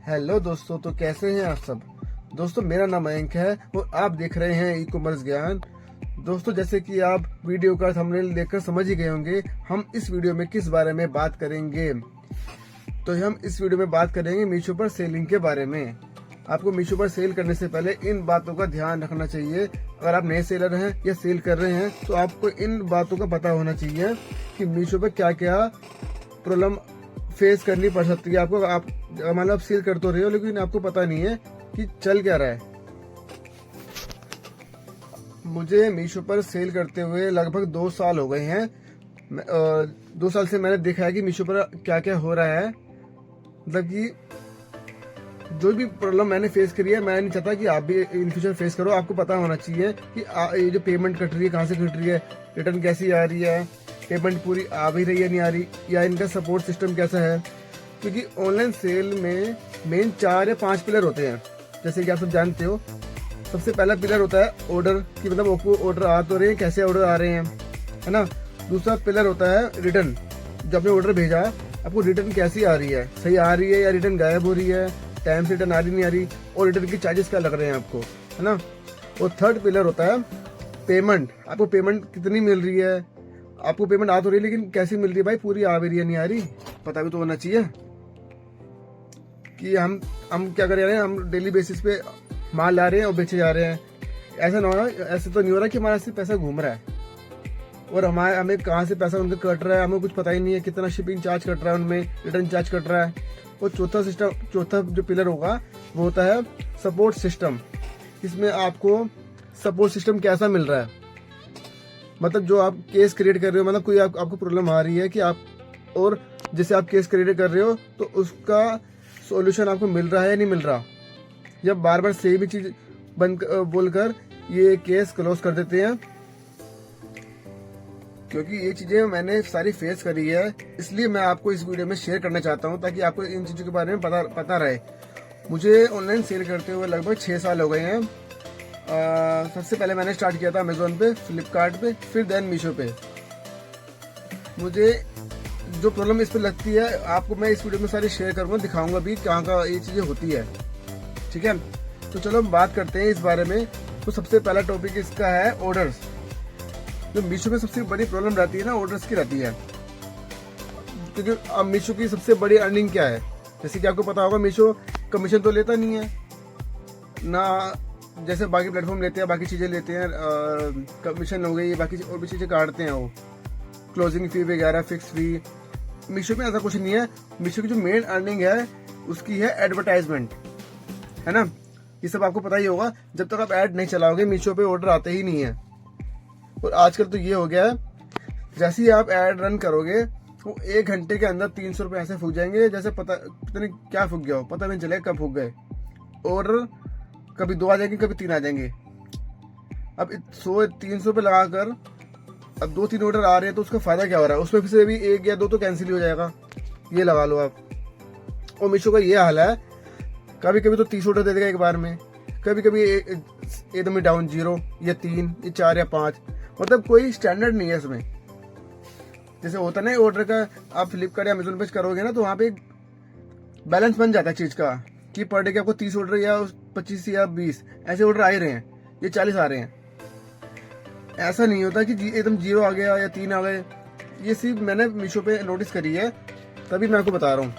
Hello दोस्तों, तो कैसे हैं आप सब। दोस्तों, मेरा नाम मयंक है और आप देख रहे हैं ई कॉमर्स ज्ञान। दोस्तों, जैसे कि आप वीडियो का थंबनेल देखकर समझ ही गए होंगे, हम इस वीडियो में किस बारे में बात करेंगे। तो हम इस वीडियो में बात करेंगे मीशो पर सेलिंग के बारे में। आपको मीशो पर सेल करने से पहले इन बातों का ध्यान रखना चाहिए। अगर आप नए सेलर हैं या सेल कर रहे हैं तो आपको इन बातों का पता होना चाहिए कि मीशो पर क्या क्या प्रॉब्लम फेस करनी पड़ सकती है आपको। आप मतलब सेल कर तो रहे हो लेकिन आपको पता नहीं है कि चल क्या रहा है। मुझे मीशो पर सेल करते हुए लगभग 2 साल हो गए हैं। 2 साल से मैंने देखा है कि मीशो पर क्या क्या हो रहा है। मतलब कि जो भी प्रॉब्लम मैंने फेस करी है, मैं नहीं चाहता कि आप भी इन फ्यूचर फेस करो। आपको पता होना चाहिए कि ये जो पेमेंट कट रही है कहाँ से कट रही है, रिटर्न कैसी आ रही है, पेमेंट पूरी आ भी रही है नहीं आ रही, या इनका सपोर्ट सिस्टम कैसा है। क्योंकि ऑनलाइन सेल में मेन 4 या 5 पिलर होते हैं, जैसे कि आप सब जानते हो। सबसे पहला पिलर होता है ऑर्डर, कि मतलब आपको ऑर्डर आ तो रहे हैं, कैसे ऑर्डर आ रहे हैं, है ना। दूसरा पिलर होता है रिटर्न, जब आपने ऑर्डर भेजा आपको रिटर्न कैसी आ रही है, सही आ रही है या रिटर्न गायब हो रही है, टाइम से रिटर्न आ रही नहीं आ रही, और रिटर्न के चार्जेस क्या लग रहे हैं आपको, है ना। और थर्ड पिलर होता है पेमेंट, आपको पेमेंट कितनी मिल रही है। आपको पेमेंट आ तो रही है लेकिन कैसी मिल रही है भाई, पूरी आ भी रही है नहीं आ रही, पता भी तो होना चाहिए कि हम क्या कर रहे हैं। हम डेली बेसिस पे माल ला रहे हैं और बेचे जा रहे हैं। ऐसा ना हो, ऐसे तो नहीं हो रहा कि हमारा सिर्फ पैसा घूम रहा है और हमें कहाँ से पैसा उनके कट रहा है हमें कुछ पता ही नहीं है। कितना शिपिंग चार्ज कट रहा है उनमें, रिटर्न चार्ज कट रहा है। और चौथा जो पिलर होगा वो होता है सपोर्ट सिस्टम। इसमें आपको सपोर्ट सिस्टम कैसा मिल रहा है, मतलब जो आप केस क्रिएट कर रहे हो, मतलब कोई आपको प्रॉब्लम आ रही है कि आप, और जैसे आप केस क्रिएट कर रहे हो तो उसका सॉल्यूशन आपको मिल रहा है या नहीं मिल रहा। जब बार बार सेम ही चीज बोलकर ये केस क्लोज कर देते हैं। क्योंकि ये चीजें मैंने सारी फेस करी है, इसलिए मैं आपको इस वीडियो में शेयर करना चाहता हूँ ताकि आपको इन चीजों के बारे में पता रहे। मुझे ऑनलाइन सेल करते हुए लगभग 6 साल हो गए हैं। सबसे पहले मैंने स्टार्ट किया था अमेजोन पे, फ्लिपकार्ट पे, फिर देन मीशो पे। मुझे जो प्रॉब्लम इस पे लगती है आपको मैं इस वीडियो में सारी शेयर करूंगा, दिखाऊंगा भी कहाँ का ये चीजें होती है। ठीक है, तो चलो हम बात करते हैं इस बारे में। तो सबसे पहला टॉपिक इसका है ऑर्डर्स। जो मीशो में सबसे बड़ी प्रॉब्लम रहती है ना, ऑर्डर्स की रहती है। क्योंकि अब मीशो की सबसे बड़ी अर्निंग क्या है, जैसे कि आपको पता होगा मीशो कमीशन तो लेता नहीं है ना, जैसे बाकी प्लेटफॉर्म लेते हैं, बाकी चीज़ें लेते हैं, कमीशन हो गई, बाकी और भी चीज़ें काटते हैं वो, क्लोजिंग फी वगैरह, फिक्स फी। मीशो में ऐसा कुछ नहीं है। मीशो की जो मेन अर्निंग है उसकी है एडवर्टाइजमेंट, है ना। ये सब आपको पता ही होगा। जब तक आप ऐड नहीं चलाओगे मीशो पे ऑर्डर आते ही नहीं है। और आजकल तो ये हो गया है, जैसे ही आप ऐड रन करोगे वो 1 घंटे के अंदर 300 रुपये ऐसे फूक जाएंगे, जैसे पता नहीं क्या फूक गया हो, पता नहीं चलेगा कब फूक गए। ऑर्डर कभी 2 आ जाएंगे, कभी 3 आ जाएंगे। अब 100-300 पे लगाकर अब 2-3 ऑर्डर आ रहे हैं तो उसका फायदा क्या हो रहा है, उसमें से भी 1 या 2 तो कैंसिल ही हो जाएगा, ये लगा लो आप। और मीशो का ये हाल है, कभी कभी तो 30 ऑर्डर दे देगा एक बार में, कभी कभी एकदम ही डाउन 0 या 3 या 4 या 5, मतलब कोई स्टैंडर्ड नहीं है इसमें। जैसे होता ना ऑर्डर का, आप फ्लिपकार्ट या अमेजोन पे करोगे ना तो वहाँ पे बैलेंस बन जाता है चीज का, कि पर डे के आपको 30 ऑर्डर या 25 या 20 ऐसे ऑर्डर आ ही रहे हैं, ये 40 आ रहे हैं। ऐसा नहीं होता कि एकदम 0 आ गया या 3 आ गए। ये सिर्फ मैंने मीशो पे नोटिस करी है, तभी मैं आपको बता रहा हूँ।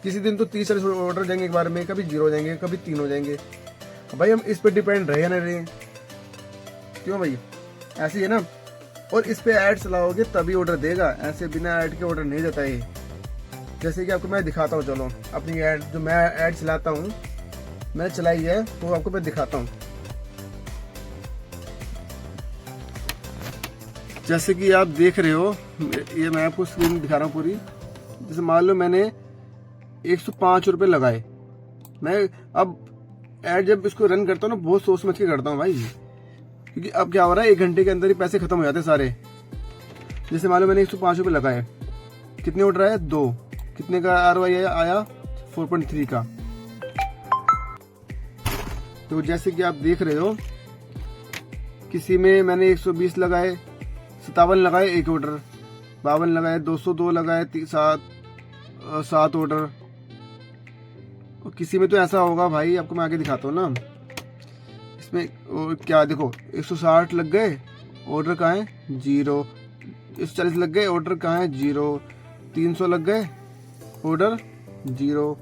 किसी दिन तो 30-40 ऑर्डर जाएंगे एक बार में, कभी 0 हो जाएंगे, कभी 3 हो जाएंगे। भाई हम इस पे डिपेंड रहे या नहीं रहे, क्यों भाई, ऐसे ही है ना। और इस पे ऐड चलाओगे तभी ऑर्डर देगा, ऐसे बिना ऐड के ऑर्डर नहीं देता ये। जैसे कि आपको मैं दिखाता हूँ, चलो अपनी ऐड, जो मैं ऐड चलाता हूँ, मैंने चलाई है तो आपको मैं दिखाता हूँ। जैसे कि आप देख रहे हो, ये मैं आपको स्क्रीन दिखा रहा हूँ पूरी। जैसे मान लो मैंने 105 रुपये लगाए। मैं अब ऐड जब इसको रन करता हूँ ना, बहुत सोच समझ के करता हूँ भाई, क्योंकि अब क्या हो रहा है 1 घंटे के अंदर ही पैसे खत्म हो जाते हैं सारे। जैसे मान लो मैंने 105 रुपये लगाए, कितने ऑर्डर आए 2, कितने का ROI आया 4.3 का। तो जैसे कि आप देख रहे हो, किसी में मैंने 120 लगाए, 57 लगाए एक ऑर्डर, 52 लगाए, 202 लगाए, 7 ऑर्डर, और किसी में तो ऐसा होगा भाई, आपको मैं आगे दिखाता हूँ ना। इसमें और क्या देखो, 160 लग गए, ऑर्डर कहाँ है 0। 140 लग गए, ऑर्डर कहाँ है 0। 300 लग गए, ऑर्डर 0।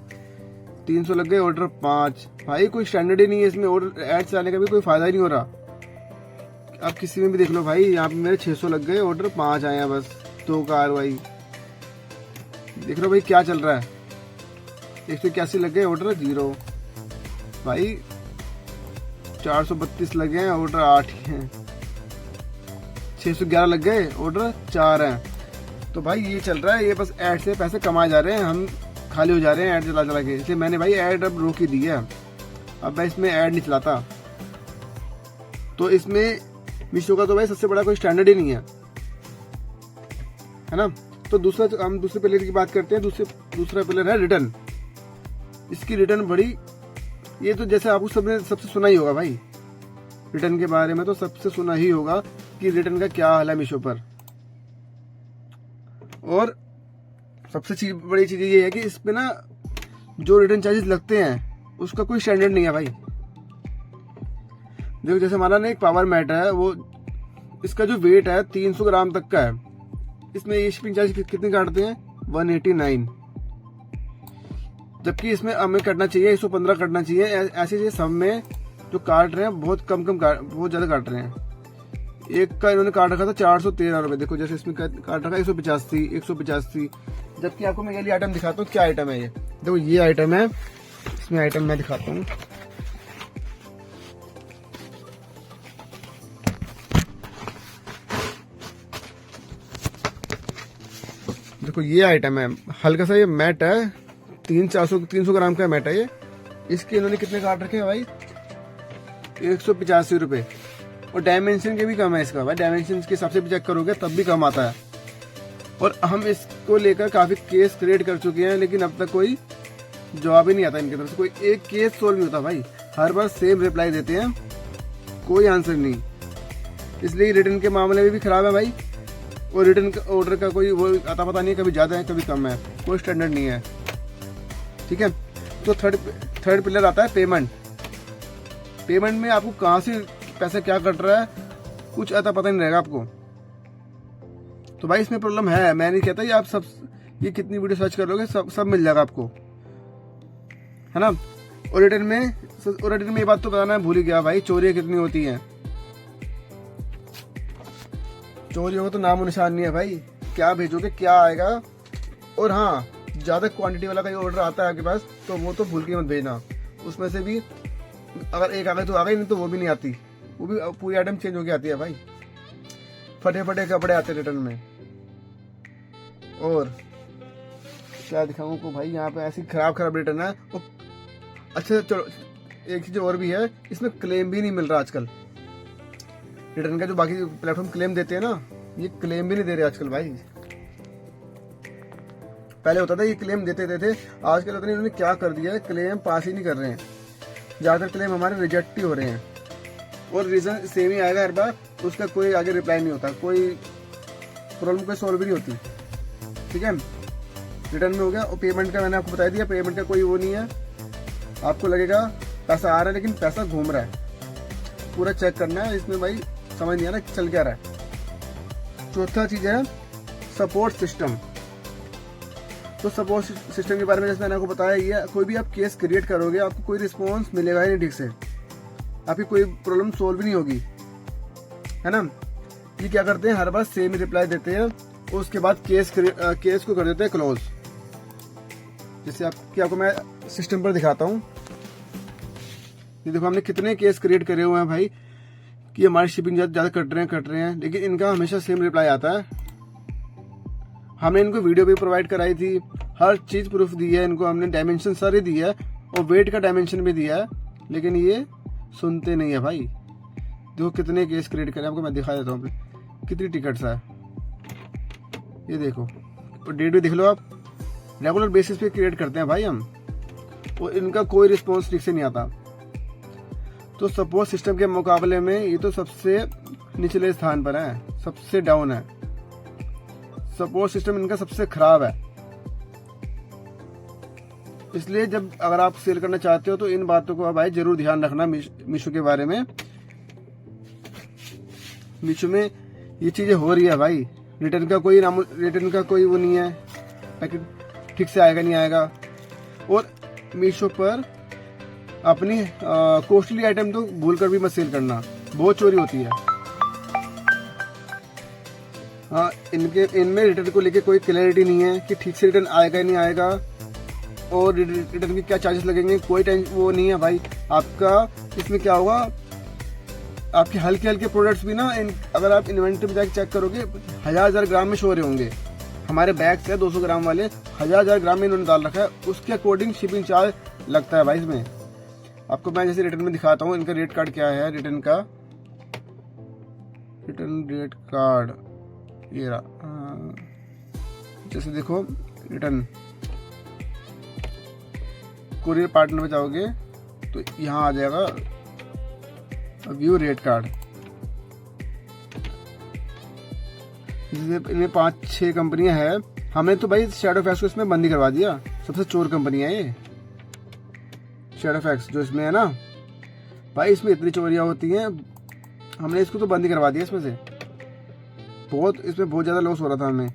300 लग गए, ऑर्डर 5। भाई कोई स्टैंडर्ड ही नहीं है इसमें, ऑर्डर ऐड चलाने का भी कोई फायदा ही नहीं हो रहा। आप किसी में भी देख लो भाई, यहाँ पे मेरे 600 लग गए, ऑर्डर 5 आए हैं बस, 2 कार्रवाई। देख लो भाई क्या चल रहा है। 181 लग गए, ऑर्डर 0। भाई 432 लगे हैं, ऑर्डर 8 ही हैं। 611 लग गए, ऑर्डर 4 हैं। तो भाई ये चल रहा है, ये बस ऐड से पैसे कमाए जा रहे हैं, हम खाली हो जा रहे हैं ऐड चला चला के। इसलिए मैंने भाई ऐड अब रोक ही दी है, अब मैं इसमें ऐड नहीं चलाता। तो इसमें मीशो का तो भाई सबसे बड़ा कोई स्टैंडर्ड ही नहीं है ना। तो हम दूसरे पिलर की बात करते हैं। दूसरा पिलर है रिटर्न। इसकी रिटर्न बड़ी, ये तो जैसे आपको सबसे सुना ही होगा भाई, रिटर्न के बारे में तो सबसे सुना ही होगा कि रिटर्न का क्या हाल है मीशो पर। और सबसे बड़ी चीज ये है कि इस पे ना जो रिटर्न चार्जेस लगते हैं उसका कोई स्टैंडर्ड नहीं है भाई। देखो जैसे हमारा ना एक पावर मैट है, वो इसका जो वेट है 300 ग्राम तक का है, इसमें ये शिपिंग चार्ज कितने काटते हैं 189, जबकि इसमें हमें कटना चाहिए 115 कटना चाहिए। ऐसे सब में जो काट रहे हैं बहुत बहुत ज्यादा काट रहे हैं। एक का इन्होंने काट रखा था 413 रुपए, देखो जैसे इसमें काट रखा 185, जबकि आपको मैं ये आइटम दिखाता हूँ। क्या आइटम है ये, देखो ये आइटम है, इसमें आइटम मैं दिखाता हूँ। देखो ये आइटम है, हल्का सा ये मैट है, 300 ग्राम का मैट है ये। इसके इन्होंने कितने काट रखे हैं भाई 185 रुपए, और डायमेंशन के भी कम है इसका भाई। डायमेंशन के हिसाब से भी चेक करोगे तब भी कम आता है। और हम इसको लेकर काफी केस क्रिएट कर चुके हैं, लेकिन अब तक कोई जवाब ही नहीं आता इनकी तरफ से। कोई एक केस सोल्व नहीं होता भाई, हर बार सेम रिप्लाई देते हैं, कोई आंसर नहीं। इसलिए रिटर्न के मामले में भी खराब है भाई। और रिटर्न ऑर्डर का कोई वो आता पता नहीं है, कभी ज्यादा है कभी कम है, कोई स्टैंडर्ड नहीं है। ठीक है, तो थर्ड पिलर आता है पेमेंट। पेमेंट में आपको कहाँ से पैसा क्या कट रहा है कुछ आता पता नहीं रहेगा आपको। तो भाई इसमें प्रॉब्लम है, मैं नहीं कहता, ये आप सब ये कितनी वीडियो सर्च कर लोगे सब मिल जाएगा आपको, है ना। और रिटर्न में ये बात तो बताना भूल ही गया भाई, चोरियां कितनी होती हैं। चोरियों का तो नामो निशान नहीं है भाई, क्या भेजोगे क्या आएगा। और हाँ, ज्यादा क्वांटिटी वाला कोई ऑर्डर आता है आपके पास तो वो तो भूल के मत भेजना। उसमें से भी अगर एक आ गई तो आ गई, नहीं तो वो भी नहीं आती, वो भी पूरी आइटम चेंज होके आती है भाई। फटे फटे कपड़े आते रिटर्न में। और क्या दिखाऊं को भाई, यहाँ पे ऐसी खराब रिटर्न है। अच्छा चलो एक चीज और भी है, इसमें क्लेम भी नहीं मिल रहा आजकल। रिटर्न का जो बाकी प्लेटफॉर्म क्लेम देते हैं ना, ये क्लेम भी नहीं दे रहे आजकल भाई। पहले होता था ये क्लेम देते थे, आजकल पता नहीं इन्होंने क्या कर दिया है, क्लेम पास ही नहीं कर रहे हैं। ज्यादातर क्लेम हमारे रिजेक्ट ही हो रहे हैं, और रीजन सेम ही आएगा हर बार, उसका कोई आगे रिप्लाई नहीं होता, कोई प्रॉब्लम कोई सॉल्व भी नहीं होती। ठीक है, रिटर्न में हो गया। और पेमेंट का मैंने आपको बता दिया, पेमेंट का कोई वो नहीं है। आपको लगेगा पैसा आ रहा है लेकिन पैसा घूम रहा है, पूरा चेक करना है इसमें भाई, समझ नहीं आ रहा चल क्या रहा है। चौथा चीज है सपोर्ट सिस्टम। तो सपोर्ट सिस्टम के बारे में जैसे मैंने आपको बताया, ये कोई भी आप केस क्रिएट करोगे आपको कोई रिस्पॉन्स मिलेगा ही नहीं ठीक से, आपकी कोई प्रॉब्लम सोल्व भी नहीं होगी, है ना। ये क्या करते हैं, हर बार सेम रिप्लाई देते हैं, और उसके बाद केस को कर देते हैं क्लोज। जैसे आपको मैं सिस्टम पर दिखाता हूँ। ये देखो हमने कितने केस क्रिएट करे हुए हैं भाई, कि हमारी शिपिंग ज्यादा कट रहे हैं, लेकिन इनका हमेशा सेम रिप्लाई आता है। हमने इनको वीडियो भी प्रोवाइड कराई थी, हर चीज प्रूफ दी है इनको, हमने डायमेंशन सारे दी है, और वेट का डायमेंशन भी दिया है, लेकिन ये सुनते नहीं है भाई। देखो कितने केस क्रिएट करे, आपको मैं दिखा देता हूँ कितनी टिकट्स है। ये देखो, और डेट भी देख लो आप, रेगुलर बेसिस पे क्रिएट करते हैं भाई हम, और इनका कोई रिस्पॉन्स ठीक से नहीं आता। तो सपोर्ट सिस्टम के मुकाबले में ये तो सबसे निचले स्थान पर है, सबसे डाउन है। सपोर्ट सिस्टम इनका सबसे खराब है। इसलिए जब अगर आप सेल करना चाहते हो तो इन बातों को भाई जरूर ध्यान रखना मीशो के बारे में। मीशो में ये चीजें हो रही है भाई, रिटर्न का कोई वो नहीं है, पैकेट ठीक से आएगा नहीं आएगा। और मीशो पर अपनी कॉस्टली आइटम तो भूल कर भी मत सेल करना, बहुत चोरी होती है। हाँ, इनमें रिटर्न को लेके कोई क्लैरिटी नहीं है कि ठीक से रिटर्न आएगा ही नहीं आएगा, और रिटर्न के क्या चार्जेस लगेंगे, कोई वो नहीं है भाई। आपका इसमें क्या होगा, आपके हल्के हल्के प्रोडक्ट्स भी ना अगर आप इन्वेंट्री में जाकर चेक करोगे 1000 ग्राम में शो हो रहे होंगे। हमारे बैग्स है 200 ग्राम वाले, 1000 ग्राम में इन्होंने डाल रखा है, उसके अकॉर्डिंग शिपिंग चार्ज लगता है भाई इसमें। आपको मैं जैसे रिटर्न में दिखाता हूँ, इनका रेट कार्ड क्या है, रिटर्न रेट कार्ड ये रहा। जैसे देखो रिटर्न कुरियर पार्टनर में जाओगे तो यहाँ आ जाएगा व्यू रेट कार्ड। इनमें 5-6 कंपनियां हैं। हमने तो भाई शैडो फैक्स को इसमें बंद ही करवा दिया, सबसे चोर कंपनियां है ये शैडो फैक्स जो इसमें है ना भाई। इसमें इतनी चोरियां होती हैं, हमने इसको तो बंद ही करवा दिया इसमें से। इसमें बहुत ज़्यादा लॉस हो रहा था हमें।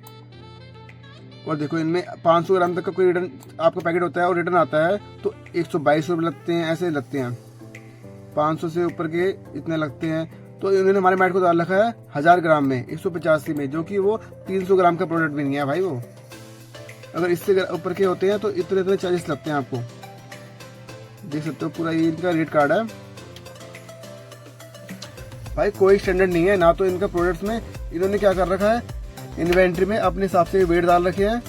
और देखो इनमें 500 ग्राम तक का कोई रिटर्न आपका पैकेट होता है और रिटर्न आता है तो 122 रुपये लगते हैं, ऐसे लगते हैं। 500 से ऊपर के इतने लगते हैं। तो इन्होंने हमारे मैट को डाल रखा है 1000 ग्राम में 185 में, जो कि वो 300 ग्राम का प्रोडक्ट भी नहीं है भाई। वो अगर इससे ऊपर के होते हैं तो इतने चार्जेस लगते हैं। आपको देख सकते हो पूरा ये इनका रेट कार्ड है भाई। कोई स्टैंडर्ड नहीं है ना, तो इनका प्रोडक्ट्स में इन्होंने क्या कर रखा है, इन्वेंट्री में अपने हिसाब से वेट डाल रखे हैं,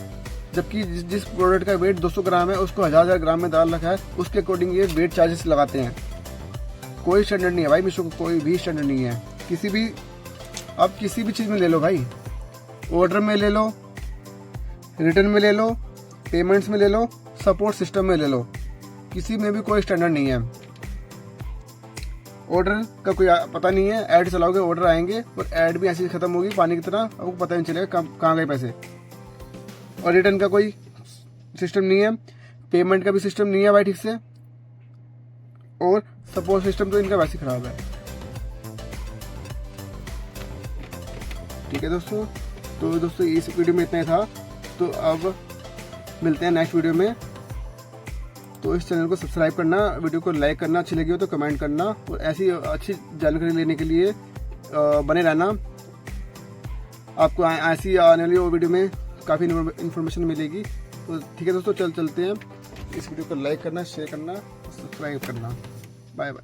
जबकि जिस प्रोडक्ट का वेट 200 ग्राम है उसको 1000 ग्राम में डाल रखा है, उसके अकॉर्डिंग ये वेट चार्जेस लगाते हैं। कोई स्टैंडर्ड नहीं है भाई मीशो को, कोई भी स्टैंडर्ड नहीं है। आप किसी भी चीज़ में ले लो भाई, ऑर्डर में ले लो, रिटर्न में ले लो, पेमेंट्स में ले लो, सपोर्ट सिस्टम में ले लो, किसी में भी कोई स्टैंडर्ड नहीं है। ऑर्डर का कोई पता नहीं है, ऐड चलाओगे ऑर्डर आएंगे और ऐड भी ऐसे खत्म होगी पानी की तरह, आपको पता नहीं चलेगा कहाँ गए पैसे। और रिटर्न का कोई सिस्टम नहीं है, पेमेंट का भी सिस्टम नहीं है भाई ठीक से, और सपोर्ट सिस्टम तो इनका वैसे खराब है। ठीक है दोस्तों, तो दोस्तों इस वीडियो में इतना ही था। तो अब मिलते हैं नेक्स्ट वीडियो में। तो इस चैनल को सब्सक्राइब करना, वीडियो को लाइक करना, अच्छी लगी हो तो कमेंट करना, और ऐसी अच्छी जानकारी लेने के लिए बने रहना। आपको ऐसी आने वाली वीडियो में काफ़ी इन्फॉर्मेशन मिलेगी। तो ठीक है दोस्तों, चलते हैं। इस वीडियो को लाइक करना, शेयर करना, सब्सक्राइब करना। Bye bye.